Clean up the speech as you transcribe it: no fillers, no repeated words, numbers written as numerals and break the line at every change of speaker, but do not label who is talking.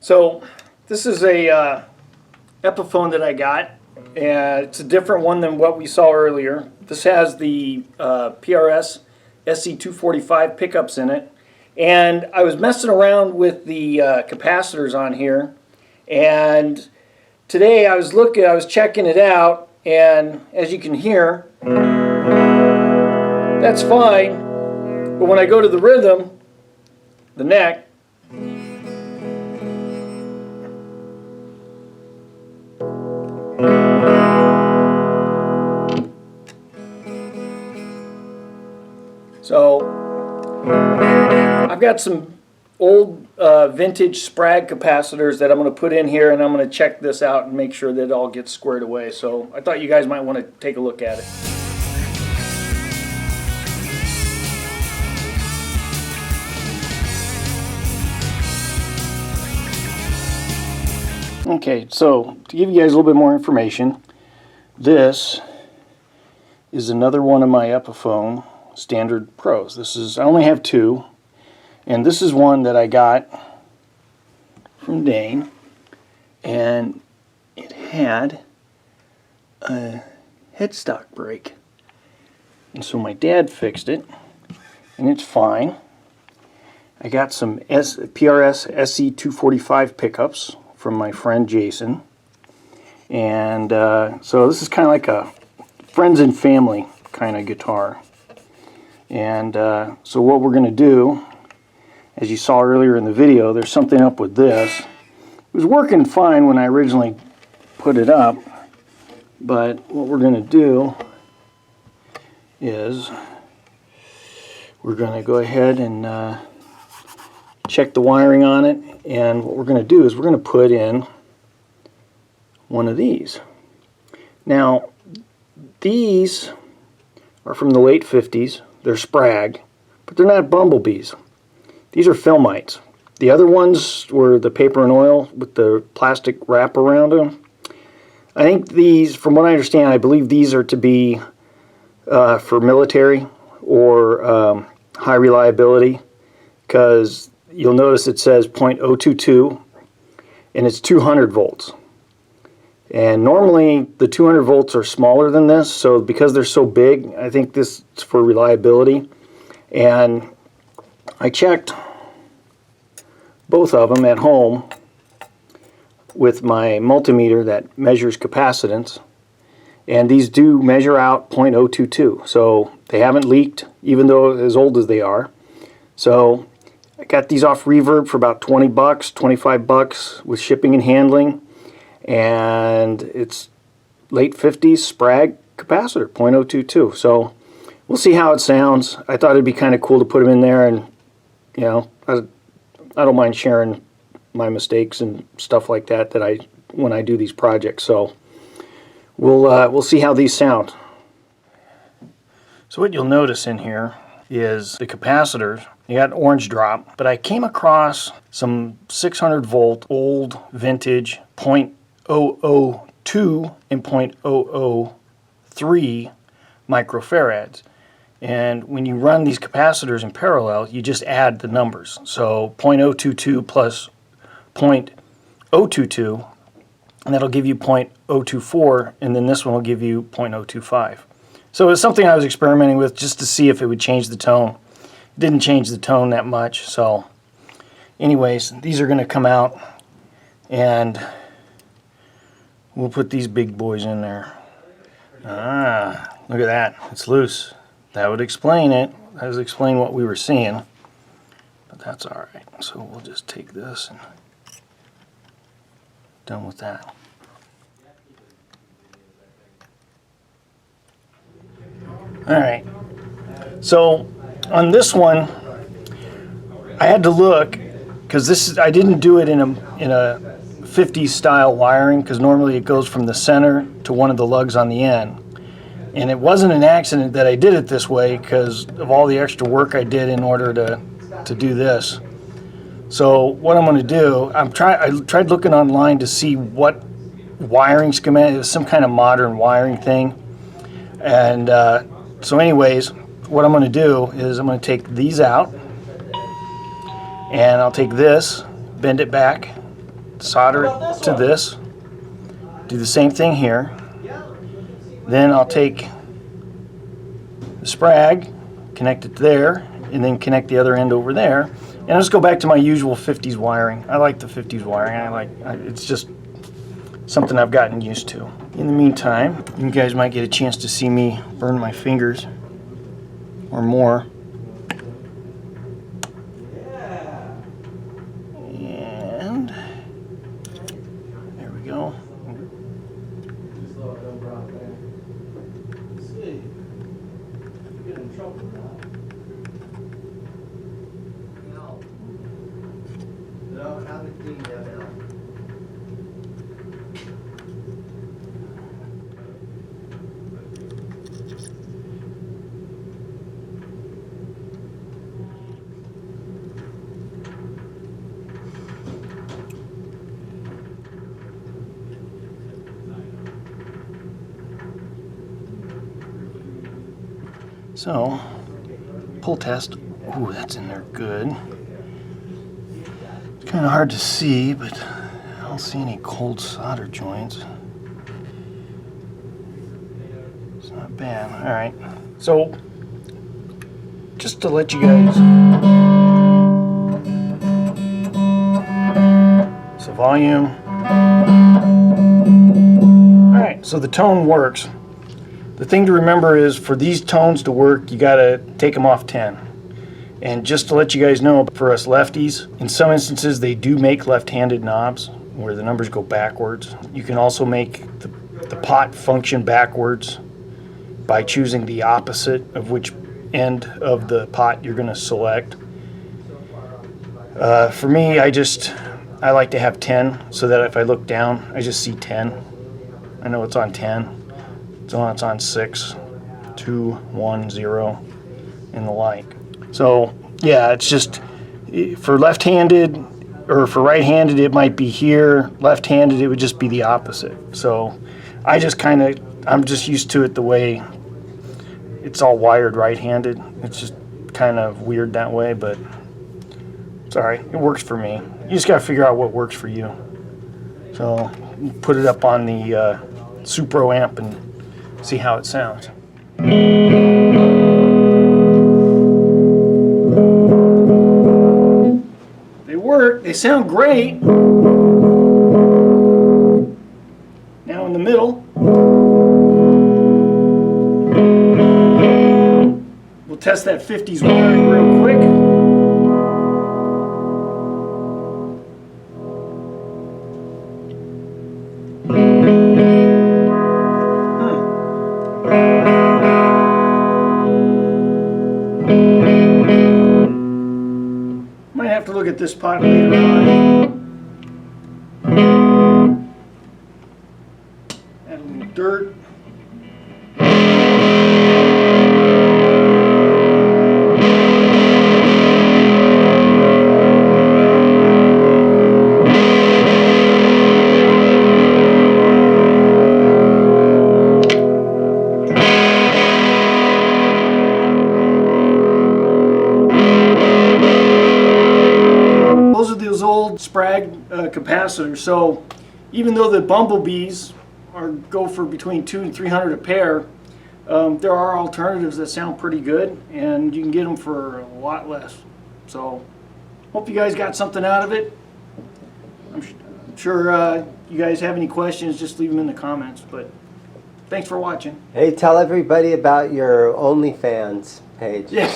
So this is a Epiphone that I got, and it's a different one than what we saw earlier. This has the PRS SC245 pickups in it, and I was messing around with the capacitors on here, and today I was checking it out, and as you can hear, that's fine, but when I go to the rhythm, the neck, so I've got some old vintage Sprague capacitors that I'm going to put in here, and I'm going to check this out and make sure that it all gets squared away. So I thought you guys might want to take a look at it. Okay, so to give you guys a little bit more information, this is another one of my Epiphone Standard Pros. I only have two, and this is one that I got from Dane, and it had a headstock break, and so my dad fixed it, and it's fine. I got some PRS SC245 pickups from my friend Jason, and so this is kind of like a friends and family kind of guitar. And so what we're going to do, as you saw earlier in the video, there's something up with this. It was working fine when I originally put it up, but what we're going to do is we're going to go ahead and check the wiring on it, and what we're going to do is we're going to put in one of these. Now, these are from the late 50s. They're Sprague, but they're not bumblebees. These are Filmites. The other ones were the paper and oil with the plastic wrap around them. I think these, from what I understand, I believe these are to be for military or high reliability, because you'll notice it says 0.022 and it's 200 volts. And normally the 200 volts are smaller than this, so because they're so big, I think this is for reliability. And I checked both of them at home with my multimeter that measures capacitance, and these do measure out 0.022, so they haven't leaked, even though as old as they are. So I got these off Reverb for about 20 bucks, 25 bucks with shipping and handling, and it's late 50s Sprague capacitor, 0.022. So we'll see how it sounds. I thought it'd be kind of cool to put them in there, and you know, I don't mind sharing my mistakes and stuff like that when I do these projects. So we'll see how these sound. So what you'll notice in here is the capacitors. You got an orange drop, but I came across some 600 volt old vintage 0.002 and 0.003 microfarads. And when you run these capacitors in parallel, you just add the numbers. So 0.022 plus 0.022, and that'll give you 0.024, and then this one will give you 0.025. So it's something I was experimenting with just to see if it would change the tone. It didn't change the tone that much. So anyways, these are going to come out, and we'll put these big boys in there. Ah, look at that. It's loose. That would explain it. That would explain what we were seeing. But that's all right. So we'll just take this and done with that. All right. So on this one, I had to look, because I didn't do it in a 50s style wiring, because normally it goes from the center to one of the lugs on the end. And it wasn't an accident that I did it this way, because of all the extra work I did in order to do this. So what I'm going to do, I tried looking online to see what wiring schematic, it was some kind of modern wiring thing. And so anyways, what I'm going to do is I'm going to take these out, and I'll take this, bend it back, solder it to this. Do the same thing here. Then I'll take the sprag, connect it there, and then connect the other end over there. And I'll just go back to my usual 50s wiring. I like the 50s wiring. It's just something I've gotten used to. In the meantime, you guys might get a chance to see me burn my fingers or more. And there we go. So, pull test. Ooh, that's in there good. It's kind of hard to see, but I don't see any cold solder joints. It's not bad. All right. So, just to let you guys. So volume. All right. So the tone works. The thing to remember is for these tones to work, you gotta take them off 10. And just to let you guys know, for us lefties, in some instances they do make left-handed knobs where the numbers go backwards. You can also make the pot function backwards by choosing the opposite of which end of the pot you're gonna select. For me, I like to have 10 so that if I look down, I just see 10. I know it's on 10. So it's on 6, 2, 1, 0, and the like. So yeah, it's just for left-handed or for right-handed it might be here. Left-handed it would just be the opposite. So I'm just used to it the way it's all wired right-handed. It's just kind of weird that way, but it's all right. It works for me. You just got to figure out what works for you. So put it up on the Supro amp and see how it sounds. They work, they sound great. Now in the middle, we'll test that 50s wiring real quick. Might have to look at this pot later on. Add a little dirt. Old Sprag capacitors. So even though the bumblebees go for between 200 and 300 a pair, there are alternatives that sound pretty good, and you can get them for a lot less. So hope you guys got something out of it. I'm sure you guys have any questions, just leave them in the comments. But thanks for watching.
Hey, tell everybody about your OnlyFans page.
Yeah.